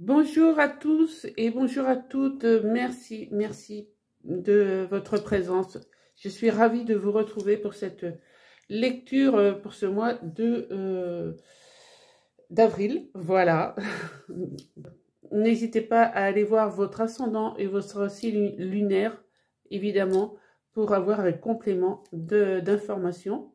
Bonjour à tous et bonjour à toutes. Merci de votre présence. Je suis ravie de vous retrouver pour cette lecture pour ce mois de d'avril. Voilà. N'hésitez pas à aller voir votre ascendant et votre signe lunaire, évidemment, pour avoir un complément d'informations.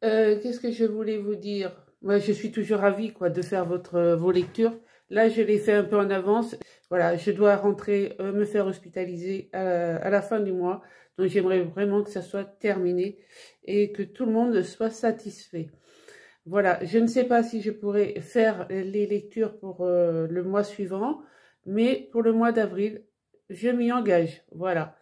Qu'est-ce que je voulais vous dire? Moi, je suis toujours ravie de faire vos lectures. Là, je l'ai fait un peu en avance. Voilà, je dois rentrer, me faire hospitaliser à la fin du mois. Donc, j'aimerais vraiment que ça soit terminé et que tout le monde soit satisfait. Voilà, je ne sais pas si je pourrai faire les lectures pour le mois suivant, mais pour le mois d'avril, je m'y engage. Voilà.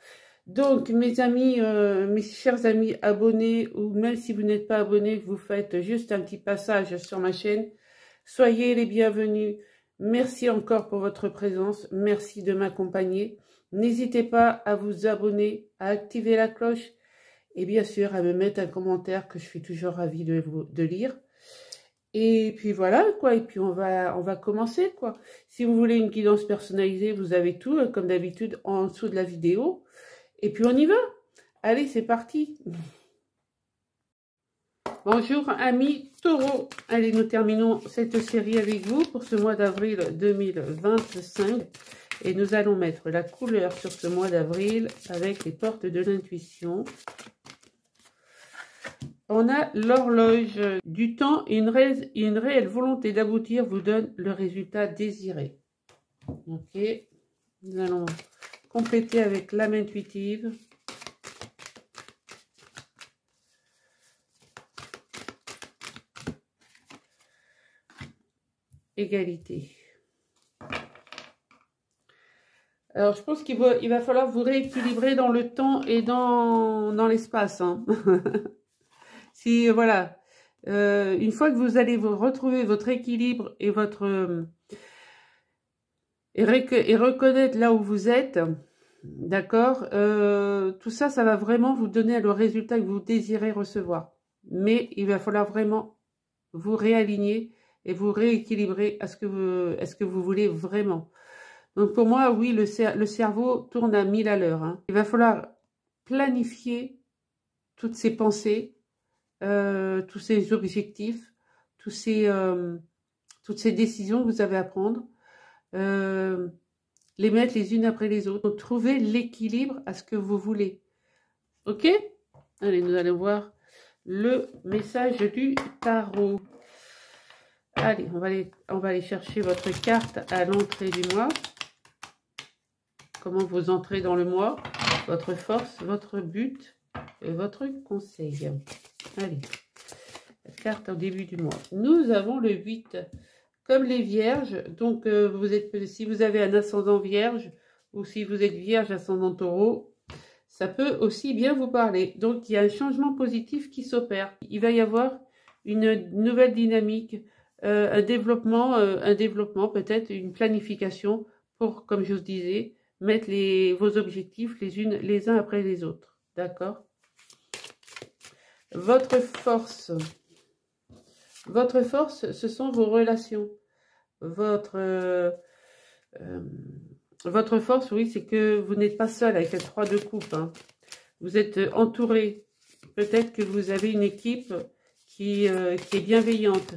Donc, mes amis, mes chers amis abonnés, ou même si vous n'êtes pas abonnés, vous faites juste un petit passage sur ma chaîne. Soyez les bienvenus. Merci encore pour votre présence. Merci de m'accompagner. N'hésitez pas à vous abonner, à activer la cloche et bien sûr à me mettre un commentaire que je suis toujours ravie de lire. Et puis voilà, et puis on va commencer, Si vous voulez une guidance personnalisée, vous avez tout, comme d'habitude, en dessous de la vidéo. Et puis on y va. Allez, c'est parti. Bonjour, amis taureaux. Allez, nous terminons cette série avec vous pour ce mois d'avril 2025. Et nous allons mettre la couleur sur ce mois d'avril avec les portes de l'intuition. On a l'horloge du temps et une réelle volonté d'aboutir vous donne le résultat désiré. Ok, nous allons compléter avec l'âme intuitive. Égalité. Alors, je pense qu'il va falloir vous rééquilibrer dans le temps et dans l'espace. Hein. Si, voilà, une fois que vous allez retrouver votre équilibre et et reconnaître là où vous êtes, d'accord, tout ça, ça va vraiment vous donner le résultat que vous désirez recevoir. Mais il va falloir vraiment vous réaligner et vous rééquilibrer à ce que vous voulez vraiment. Donc pour moi, oui, le cerveau tourne à 1000 à l'heure. Hein. Il va falloir planifier toutes ces pensées, tous ces objectifs, toutes ces décisions que vous avez à prendre, les mettre les unes après les autres. Donc trouver l'équilibre à ce que vous voulez. Ok? Allez, nous allons voir le message du tarot. Allez, on va aller chercher votre carte à l'entrée du mois. Comment vous entrez dans le mois, votre force, votre but et votre conseil. Allez, la carte au début du mois. Nous avons le 8, comme les vierges. Donc, si vous avez un ascendant vierge ou si vous êtes vierge ascendant taureau, ça peut aussi bien vous parler. Donc, il y a un changement positif qui s'opère. Il va y avoir une nouvelle dynamique, un développement peut-être, une planification pour, comme je vous disais, mettre vos objectifs les uns après les autres. D'accord? Votre force, ce sont vos relations. Votre force, oui, c'est que vous n'êtes pas seul avec le 3 de coupe. Hein. Vous êtes entouré. Peut-être que vous avez une équipe qui est bienveillante.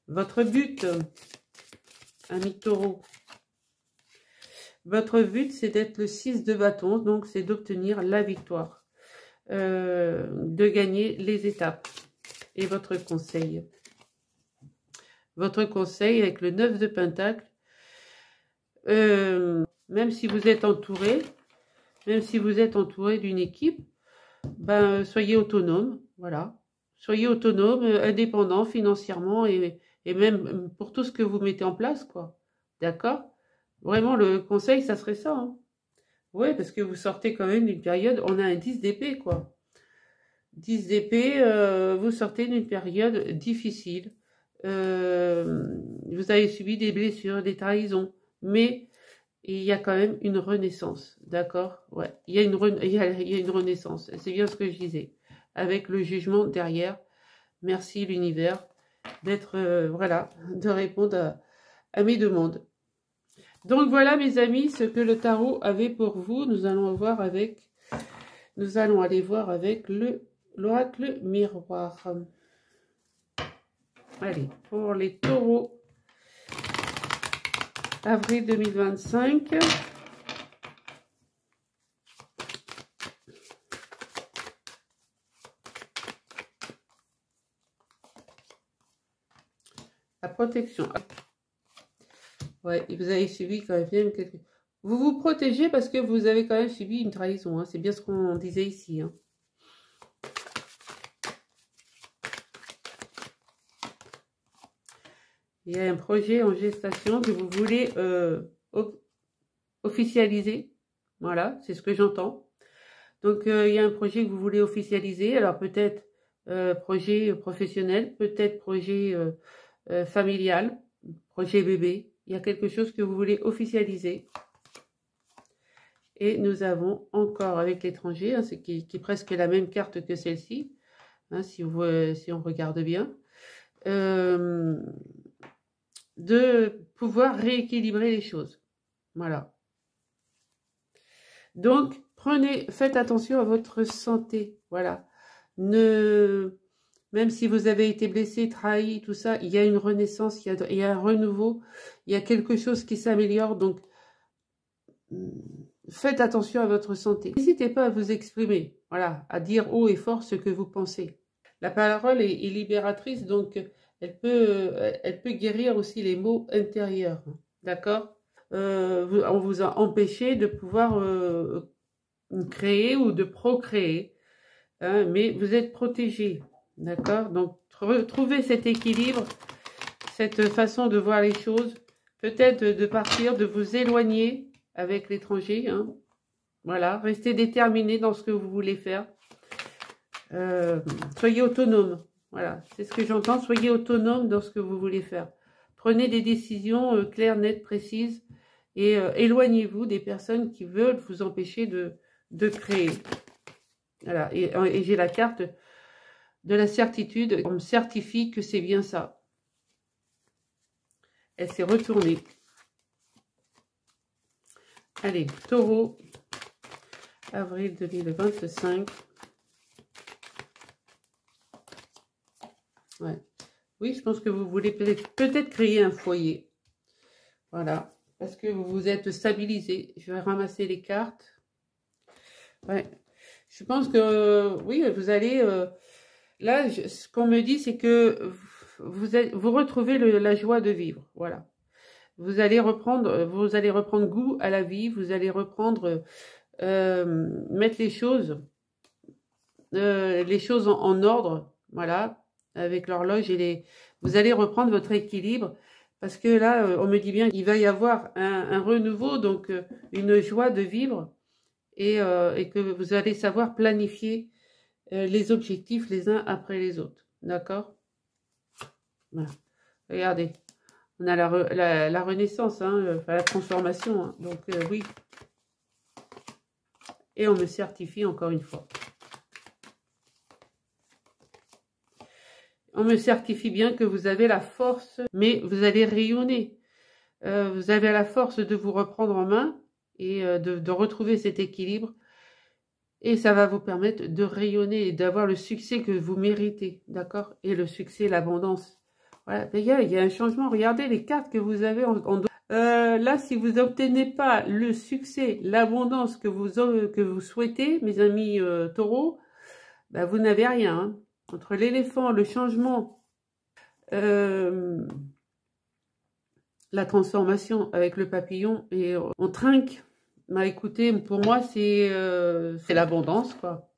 Votre but, ami taureau. Votre but, c'est d'être le 6 de bâton, donc c'est d'obtenir la victoire, de gagner les étapes. Et votre conseil. Votre conseil avec le 9 de pentacle, même si vous êtes entouré, d'une équipe, ben, soyez autonome, voilà. Soyez autonome, indépendant financièrement et même pour tout ce que vous mettez en place, quoi. D'accord? Vraiment, le conseil, ça serait ça. Hein. Oui, parce que vous sortez quand même d'une période, on a un 10 d'épée, quoi. 10 d'épée, vous sortez d'une période difficile. Vous avez subi des blessures, des trahisons. Mais il y a quand même une renaissance, d'accord? Ouais, il y a une renaissance. C'est bien ce que je disais. Avec le jugement derrière. Merci l'univers d'être, voilà, de répondre à mes demandes. Donc voilà mes amis, ce que le tarot avait pour vous. Nous allons aller voir avec l'oracle miroir. Allez, pour les taureaux, avril 2025. La protection. Ouais, vous avez subi quand même quelque... Vous vous protégez parce que vous avez quand même subi une trahison. Hein. C'est bien ce qu'on disait ici. Hein. Il y a un projet en gestation que vous voulez officialiser. Voilà, c'est ce que j'entends. Donc, il y a un projet que vous voulez officialiser. Alors, peut-être projet professionnel, peut-être projet familial, projet bébé. Il y a quelque chose que vous voulez officialiser. Et nous avons encore avec l'étranger, hein, qui est presque la même carte que celle-ci, hein, si on regarde bien, de pouvoir rééquilibrer les choses. Voilà. Donc, faites attention à votre santé. Voilà. Même si vous avez été blessé, trahi, tout ça, il y a une renaissance, il y a un renouveau, il y a quelque chose qui s'améliore. Donc, faites attention à votre santé. N'hésitez pas à vous exprimer, voilà, à dire haut et fort ce que vous pensez. La parole est libératrice, donc elle peut guérir aussi les maux intérieurs, d'accord? On vous a empêché de pouvoir créer ou de procréer, hein, mais vous êtes protégé, d'accord? Donc, trouvez cet équilibre, cette façon de voir les choses, peut-être de partir, de vous éloigner avec l'étranger, hein. Voilà, restez déterminé dans ce que vous voulez faire. Soyez autonome, voilà, c'est ce que j'entends, soyez autonome dans ce que vous voulez faire. Prenez des décisions claires, nettes, précises, et éloignez-vous des personnes qui veulent vous empêcher de créer. Voilà, et j'ai la carte de la certitude, on me certifie que c'est bien ça. Elle s'est retournée. Allez, taureau, avril 2025. Ouais. Oui, je pense que vous voulez peut-être créer un foyer. Voilà, parce que vous vous êtes stabilisé. Je vais ramasser les cartes. Ouais. Je pense que, oui, vous allez... là, ce qu'on me dit, c'est que vous retrouvez la joie de vivre. Voilà. Vous allez reprendre goût à la vie. Vous allez reprendre... mettre les choses en ordre, voilà, avec l'horloge et vous allez reprendre votre équilibre, parce que là, on me dit bien qu'il va y avoir un renouveau, donc une joie de vivre, et que vous allez savoir planifier les objectifs les uns après les autres, d'accord? Voilà. Regardez, on a la renaissance, hein, enfin, la transformation, hein, donc oui. Et on me certifie encore une fois. On me certifie bien que vous avez la force, mais vous allez rayonner. Vous avez la force de vous reprendre en main et de retrouver cet équilibre. Et ça va vous permettre de rayonner et d'avoir le succès que vous méritez, d'accord? Et le succès, l'abondance. Voilà, il y a un changement. Regardez les cartes que vous avez en là, si vous n'obtenez pas le succès, l'abondance que vous souhaitez, mes amis taureaux, ben, vous n'avez rien. Hein. Entre l'éléphant, le changement, la transformation avec le papillon, et on trinque. Bah, écoutez, pour moi, c'est l'abondance, quoi.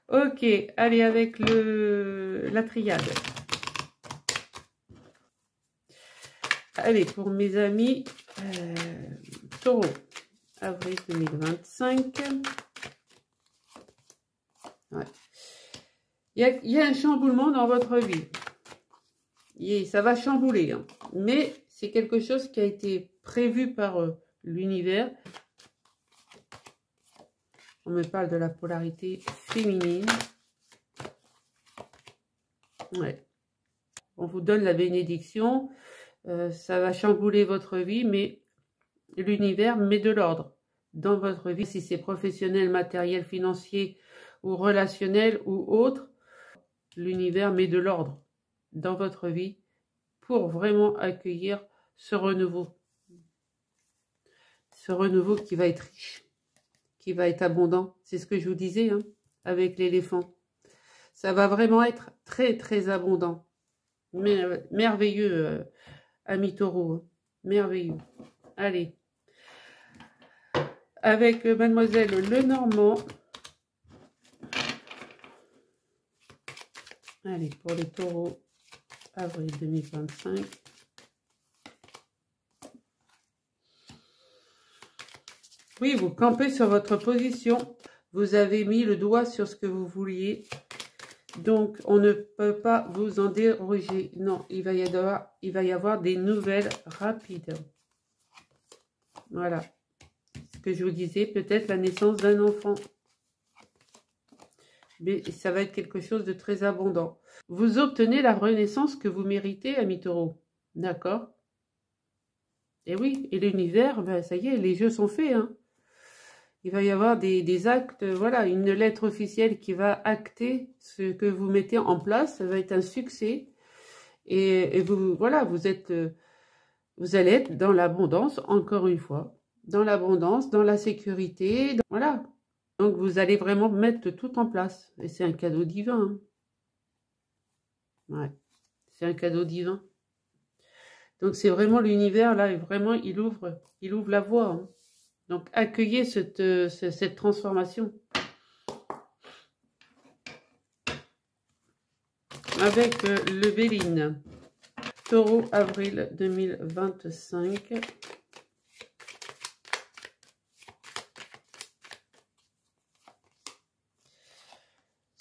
Ok, allez, avec la triade. Allez, pour mes amis taureau, avril 2025. Ouais. Il y a un chamboulement dans votre vie. Ça va chambouler, hein. Mais c'est quelque chose qui a été prévu par l'univers. On me parle de la polarité féminine. Ouais. On vous donne la bénédiction. Ça va chambouler votre vie, mais l'univers met de l'ordre dans votre vie. Si c'est professionnel, matériel, financier ou relationnel ou autre, l'univers met de l'ordre dans votre vie pour vraiment accueillir ce renouveau. Ce renouveau qui va être riche, qui va être abondant. C'est ce que je vous disais hein, avec l'éléphant. Ça va vraiment être très, très abondant. Mais, merveilleux, ami Taureau. Hein. Merveilleux. Allez. Avec Mademoiselle Lenormand. Allez, pour les taureaux, avril 2025. Oui, vous campez sur votre position. Vous avez mis le doigt sur ce que vous vouliez. Donc, on ne peut pas vous en déroger. Non, il va y avoir des nouvelles rapides. Voilà. Ce que je vous disais, peut-être la naissance d'un enfant. Mais ça va être quelque chose de très abondant. Vous obtenez la renaissance que vous méritez, ami Taureau. D'accord? Et oui, et l'univers, ben, ça y est, les jeux sont faits. Hein. Il va y avoir des actes, voilà, une lettre officielle qui va acter ce que vous mettez en place. Ça va être un succès. Et vous, voilà, vous allez être dans l'abondance, encore une fois. Dans l'abondance, dans la sécurité, voilà. Donc, vous allez vraiment mettre tout en place. Et c'est un cadeau divin. Hein. Ouais, c'est un cadeau divin. Donc, c'est vraiment l'univers, là, et vraiment, il ouvre la voie. Hein. Donc, accueillez cette transformation. Avec le Béline. Taureau, avril 2025.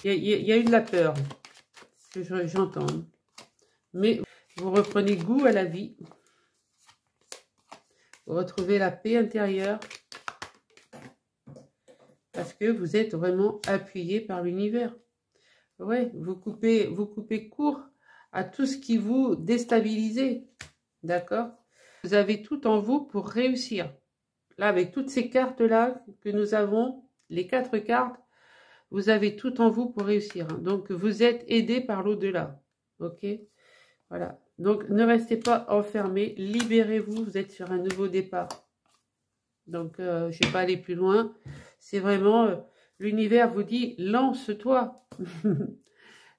Il y a eu de la peur, ce que j'entends. Mais vous reprenez goût à la vie. Vous retrouvez la paix intérieure. Parce que vous êtes vraiment appuyé par l'univers. Ouais, vous coupez court à tout ce qui vous déstabilise. D'accord? Vous avez tout en vous pour réussir. Là, avec toutes ces cartes-là que nous avons, les 4 cartes, vous avez tout en vous pour réussir. Hein. Donc, vous êtes aidé par l'au-delà. Ok? Voilà. Donc, ne restez pas enfermés. Libérez-vous. Vous êtes sur un nouveau départ. Donc, je ne vais pas aller plus loin. C'est vraiment, l'univers vous dit, lance-toi.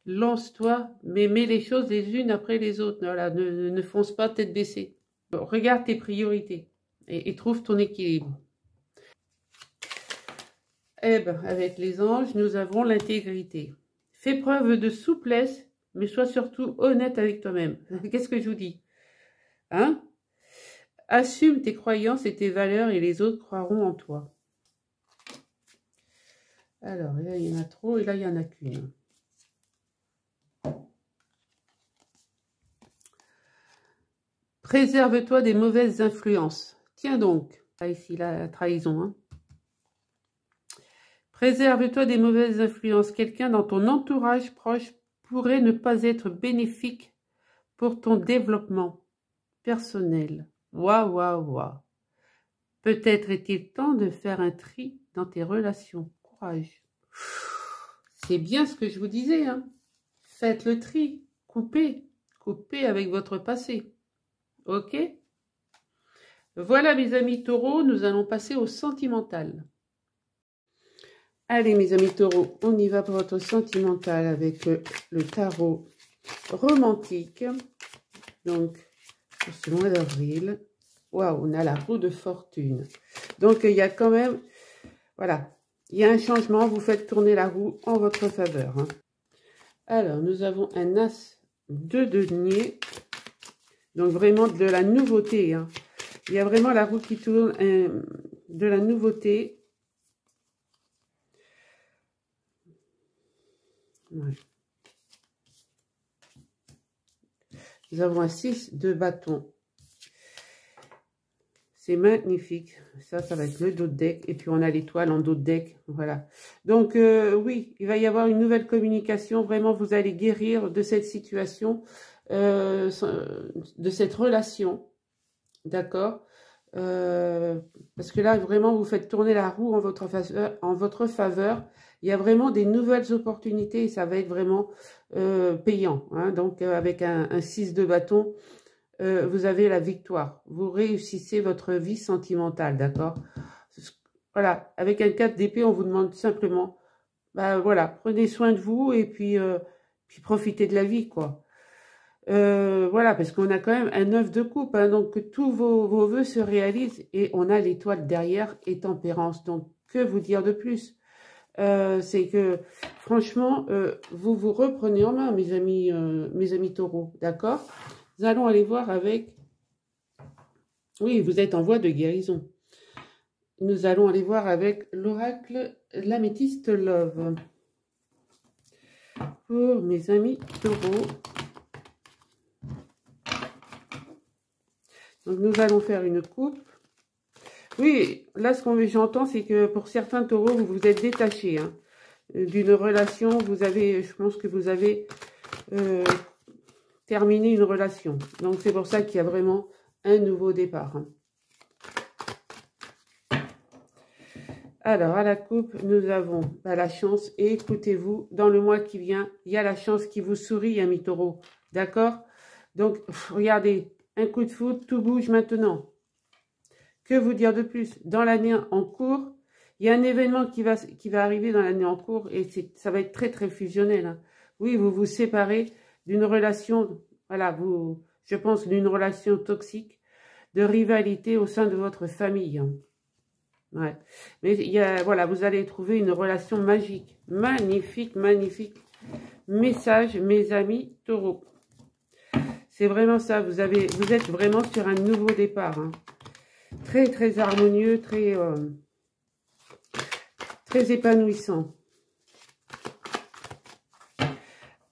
Lance-toi, mais mets les choses les unes après les autres. Voilà, ne fonce pas tête baissée. Regarde tes priorités et trouve ton équilibre. Eh bien, avec les anges, nous avons l'intégrité. Fais preuve de souplesse, mais sois surtout honnête avec toi-même. Qu'est-ce que je vous dis? Hein? Assume tes croyances et tes valeurs et les autres croiront en toi. Alors, là, il y en a trop et là, il n'y en a qu'une. Préserve-toi des mauvaises influences. Tiens donc, là, ici, la trahison, hein. Préserve-toi des mauvaises influences. Quelqu'un dans ton entourage proche pourrait ne pas être bénéfique pour ton développement personnel. Waouh, waouh, waouh. Peut-être est-il temps de faire un tri dans tes relations. Courage. C'est bien ce que je vous disais. Hein. Faites le tri. Coupez. Coupez avec votre passé. Ok? Voilà mes amis taureaux, nous allons passer au sentimental. Allez mes amis taureaux, on y va pour votre sentimental avec le tarot romantique. Donc, pour ce mois d'avril. Waouh, on a la roue de fortune. Donc, il y a quand même, voilà, il y a un changement. Vous faites tourner la roue en votre faveur. Hein. Alors, nous avons un as de denier. Donc, vraiment de la nouveauté. Hein. Il y a vraiment la roue qui tourne, de la nouveauté. Ouais. Nous avons un 6 de bâton. C'est magnifique. Ça va être le dos de deck. Et puis, on a l'étoile en dos de deck. Voilà. Donc, oui, il va y avoir une nouvelle communication. Vraiment, vous allez guérir de cette situation. de cette relation, d'accord, parce que là, vraiment, vous faites tourner la roue en votre faveur. Il y a vraiment des nouvelles opportunités et ça va être vraiment payant. Hein. Donc, avec un 6 de bâton, vous avez la victoire. Vous réussissez votre vie sentimentale, d'accord? Voilà, avec un 4 d'épée, on vous demande simplement, bah voilà, prenez soin de vous et puis profitez de la vie, quoi. Voilà, parce qu'on a quand même un 9 de coupe, hein, donc que tous vos vœux se réalisent et on a l'étoile derrière et tempérance. Donc, que vous dire de plus? C'est que, franchement, vous vous reprenez en main, mes amis taureaux, d'accord? Nous allons aller voir avec... Oui, vous êtes en voie de guérison. Nous allons aller voir avec l'oracle l'améthyste love. Pour mes amis taureaux. Donc, nous allons faire une coupe. Oui, là, ce que j'entends, c'est que pour certains taureaux, vous vous êtes détachés hein, d'une relation. Je pense que vous avez terminé une relation. Donc, c'est pour ça qu'il y a vraiment un nouveau départ. Hein. Alors, à la coupe, nous avons la chance. Et écoutez-vous, dans le mois qui vient, il y a la chance qui vous sourit, amis taureaux. D'accord? Donc, regardez, un coup de foudre, tout bouge maintenant. Que vous dire de plus? Dans l'année en cours, il y a un événement qui va arriver dans l'année en cours et ça va être très, très fusionnel. Hein. Oui, vous vous séparez d'une relation, voilà, je pense d'une relation toxique, de rivalité au sein de votre famille. Hein. Ouais. Mais voilà, vous allez trouver une relation magique, magnifique, magnifique. Message, mes amis taureaux. C'est vraiment ça, vous êtes vraiment sur un nouveau départ. Hein. Très, très harmonieux, très épanouissant.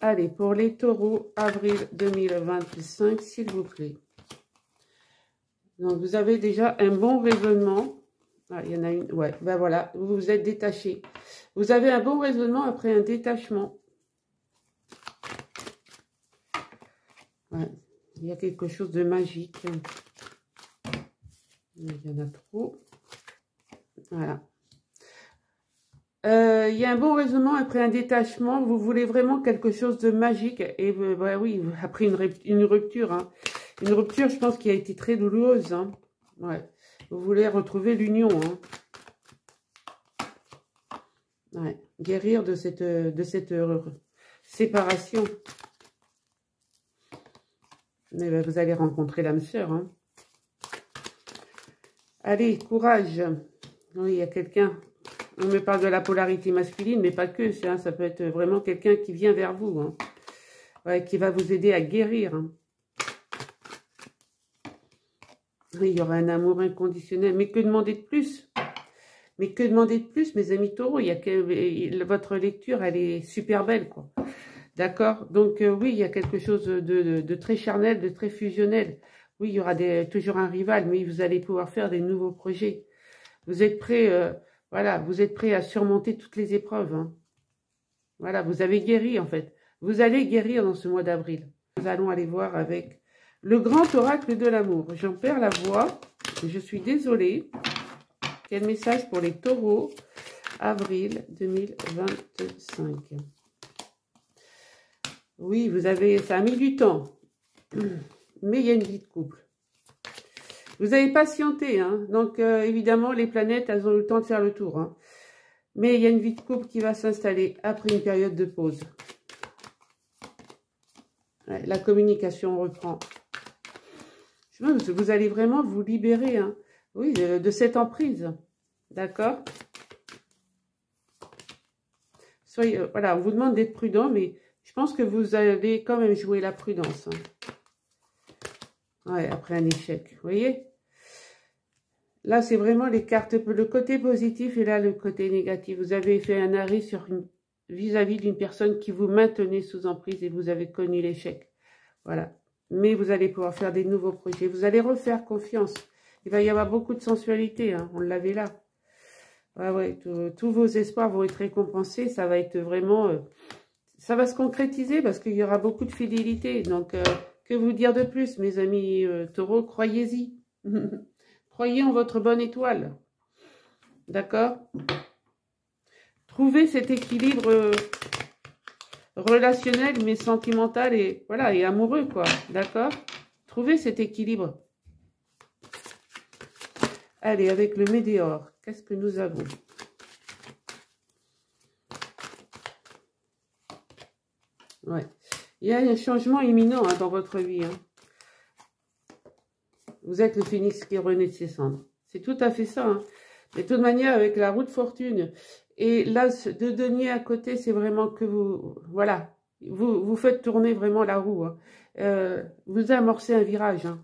Allez, pour les taureaux, avril 2025, s'il vous plaît. Donc, vous avez déjà un bon raisonnement. Ah, il y en a une, ouais, ben voilà, vous vous êtes détaché. Vous avez un bon raisonnement après un détachement. Ouais, il y a quelque chose de magique. Il y en a trop. Voilà. Il y a un bon raisonnement après un détachement. Vous voulez vraiment quelque chose de magique. Et bah oui, après une rupture. Hein. Une rupture, je pense, qui a été très douloureuse. Hein. Ouais. Vous voulez retrouver l'union. Hein. Ouais. Guérir de cette séparation. Mais ben, vous allez rencontrer l'âme sœur. Hein. Allez, courage. Oui, il y a quelqu'un. On me parle de la polarité masculine, mais pas que. Hein, ça peut être vraiment quelqu'un qui vient vers vous. Hein. Ouais, qui va vous aider à guérir. Hein. Oui, il y aura un amour inconditionnel. Mais que demander de plus? Mais que demander de plus, mes amis taureaux? Votre lecture, elle est super belle, quoi. D'accord? Donc, oui, il y a quelque chose de très charnel, de très fusionnel. Oui, il y aura toujours un rival, mais vous allez pouvoir faire des nouveaux projets. Vous êtes prêts, voilà, vous êtes prêts à surmonter toutes les épreuves. Hein. Voilà, vous avez guéri, en fait. Vous allez guérir dans ce mois d'avril. Nous allons aller voir avec le grand oracle de l'amour. J'en perds la voix. Je suis désolée. Quel message pour les taureaux, avril 2025. Oui, ça a mis du temps. Mais il y a une vie de couple. Vous avez patienté, hein. Donc évidemment, les planètes, elles ont eu le temps de faire le tour. Hein. Mais il y a une vie de couple qui va s'installer après une période de pause. Ouais, la communication reprend. Je pense que vous allez vraiment vous libérer, hein. Oui, de cette emprise. D'accord? Soyez, voilà, on vous demande d'être prudent, mais je pense que vous allez quand même jouer la prudence. Hein. Ouais, après un échec, vous voyez? Là, c'est vraiment les cartes, le côté positif et là, le côté négatif. Vous avez fait un arrêt sur vis-à-vis d'une personne qui vous maintenait sous emprise et vous avez connu l'échec. Voilà. Mais vous allez pouvoir faire des nouveaux projets. Vous allez refaire confiance. Il va y avoir beaucoup de sensualité, hein, on l'avait là. Ouais, ouais, tous vos espoirs vont être récompensés. Ça va être vraiment... ça va se concrétiser parce qu'il y aura beaucoup de fidélité. Donc, que vous dire de plus, mes amis taureaux, croyez-y. Croyez en votre bonne étoile. D'accord? Trouvez cet équilibre relationnel, mais sentimental et, voilà, et amoureux, quoi. D'accord? Trouvez cet équilibre. Allez, avec le Météore, qu'est-ce que nous avons? Ouais. Il y a un changement imminent hein, dans votre vie. Hein. Vous êtes le phénix qui renaît de ses cendres. C'est tout à fait ça. Hein. De toute manière, avec la roue de fortune et l'as de denier à côté, c'est vraiment que vous... Voilà. Vous faites tourner vraiment la roue. Hein. Vous amorcez un virage. Hein.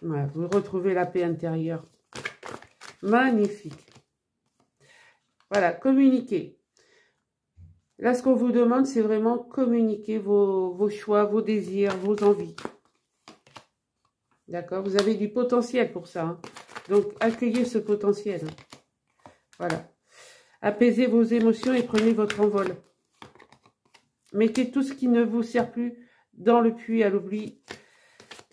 Ouais, vous retrouvez la paix intérieure. Magnifique. Voilà, communiquez. Là, ce qu'on vous demande, c'est vraiment communiquer vos choix, vos désirs, vos envies. D'accord? Vous avez du potentiel pour ça. Hein. Donc, accueillez ce potentiel. Voilà. Apaisez vos émotions et prenez votre envol. Mettez tout ce qui ne vous sert plus dans le puits à l'oubli.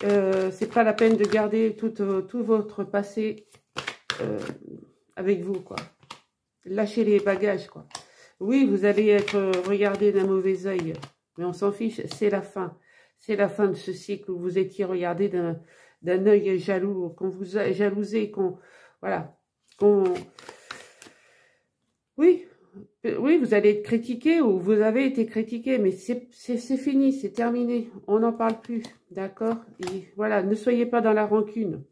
C'est pas la peine de garder tout votre passé avec vous, quoi. Lâchez les bagages, quoi. Oui, vous allez être regardé d'un mauvais œil, mais on s'en fiche, c'est la fin. C'est la fin de ce cycle où vous étiez regardé d'un œil jaloux, qu'on vous a jalousé, voilà, oui, vous allez être critiqué ou vous avez été critiqué, mais c'est fini, c'est terminé, on n'en parle plus, d'accord? Voilà, ne soyez pas dans la rancune.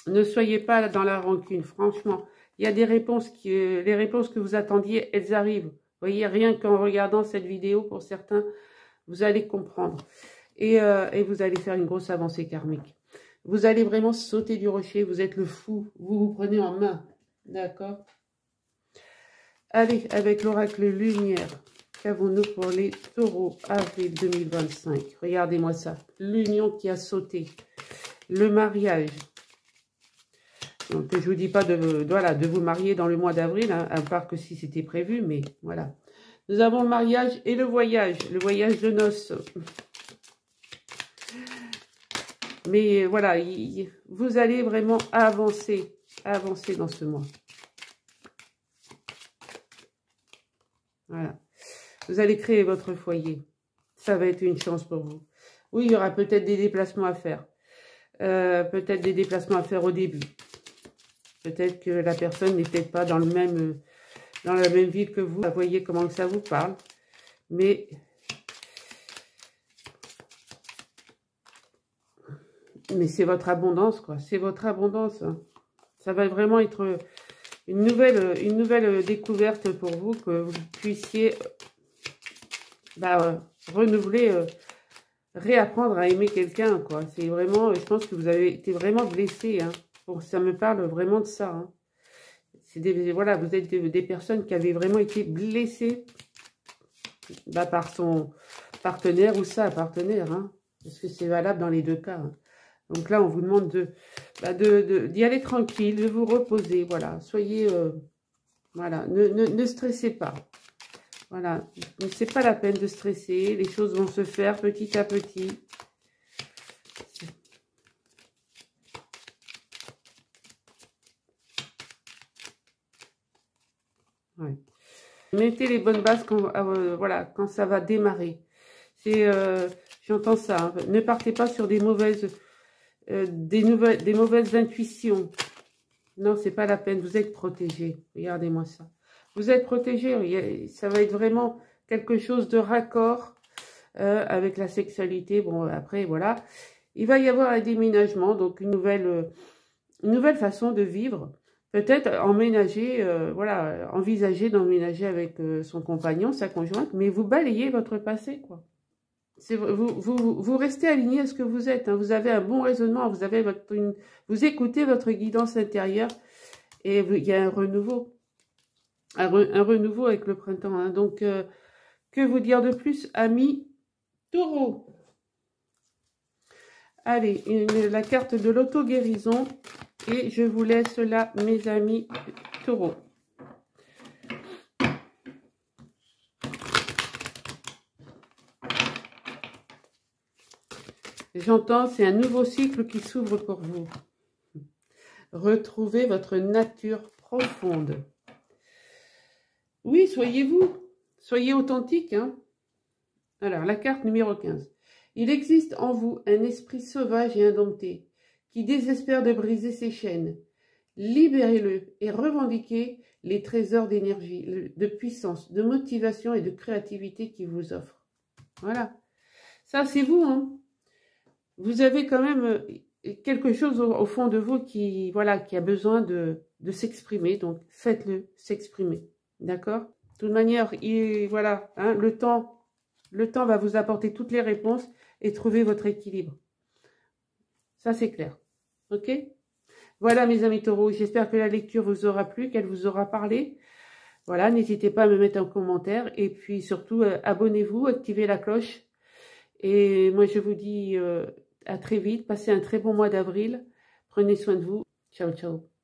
Ne soyez pas dans la rancune, franchement. Il y a des réponses les réponses que vous attendiez, elles arrivent. Vous voyez, rien qu'en regardant cette vidéo, pour certains, vous allez comprendre. Et vous allez faire une grosse avancée karmique. Vous allez vraiment sauter du rocher, vous êtes le fou, vous vous prenez en main. D'accord? Allez, avec l'oracle lumière, qu'avons-nous pour les taureaux, avril 2025? Regardez-moi ça, l'union qui a sauté, le mariage. Donc, je ne vous dis pas de vous marier dans le mois d'avril, hein, à part que si c'était prévu, mais voilà. Nous avons le mariage et le voyage de noces. Mais voilà, vous allez vraiment avancer dans ce mois. Voilà. Vous allez créer votre foyer. Ça va être une chance pour vous. Oui, il y aura peut-être des déplacements à faire. Peut-être des déplacements à faire au début. Peut-être que la personne n'est peut-être pas dans la même ville que vous. Vous voyez comment ça vous parle. Mais c'est votre abondance, quoi. C'est votre abondance. Hein. Ça va vraiment être une nouvelle découverte pour vous, que vous puissiez renouveler, réapprendre à aimer quelqu'un, quoi. C'est vraiment, je pense que vous avez été vraiment blessé, hein. Bon, ça me parle vraiment de ça. Hein. Voilà, vous êtes des personnes qui avaient vraiment été blessées par son partenaire ou sa partenaire. Hein, parce que c'est valable dans les deux cas. Hein. Donc là, on vous demande d'y aller tranquille, de vous reposer. Voilà, soyez... voilà, ne stressez pas. Voilà, c'est pas la peine de stresser. Les choses vont se faire petit à petit. Ouais. Mettez les bonnes bases voilà, quand ça va démarrer. J'entends ça. Hein. Ne partez pas sur des mauvaises intuitions. Non, c'est pas la peine. Vous êtes protégés. Regardez-moi ça. Vous êtes protégés. Ça va être vraiment quelque chose de raccord avec la sexualité. Bon, après, voilà. Il va y avoir un déménagement, donc une nouvelle façon de vivre. Peut-être emménager, voilà, envisager d'emménager avec son compagnon, sa conjointe, mais vous balayez votre passé, quoi. Vous restez aligné à ce que vous êtes. Hein. Vous avez un bon raisonnement, vous écoutez votre guidance intérieure et il y a un renouveau. Un renouveau avec le printemps. Hein. Donc, que vous dire de plus, amis taureaux? Allez, la carte de l'auto-guérison. Et je vous laisse là, mes amis taureaux. J'entends, c'est un nouveau cycle qui s'ouvre pour vous. Retrouvez votre nature profonde. Oui, soyez vous. Soyez authentique. Hein. Alors, la carte numéro 15. Il existe en vous un esprit sauvage et indompté qui désespère de briser ses chaînes. Libérez-le et revendiquez les trésors d'énergie, de puissance, de motivation et de créativité qu'il vous offre. Voilà. Ça, c'est vous. Hein. Vous avez quand même quelque chose au fond de vous qui, voilà, qui a besoin de s'exprimer. Donc, faites-le s'exprimer. D'accord? De toute manière, voilà, hein, le temps va vous apporter toutes les réponses et trouver votre équilibre. Ça, c'est clair. OK? Voilà, mes amis taureaux. J'espère que la lecture vous aura plu, qu'elle vous aura parlé. Voilà, n'hésitez pas à me mettre un commentaire. Et puis, surtout, abonnez-vous, activez la cloche. Et moi, je vous dis à très vite. Passez un très bon mois d'avril. Prenez soin de vous. Ciao, ciao.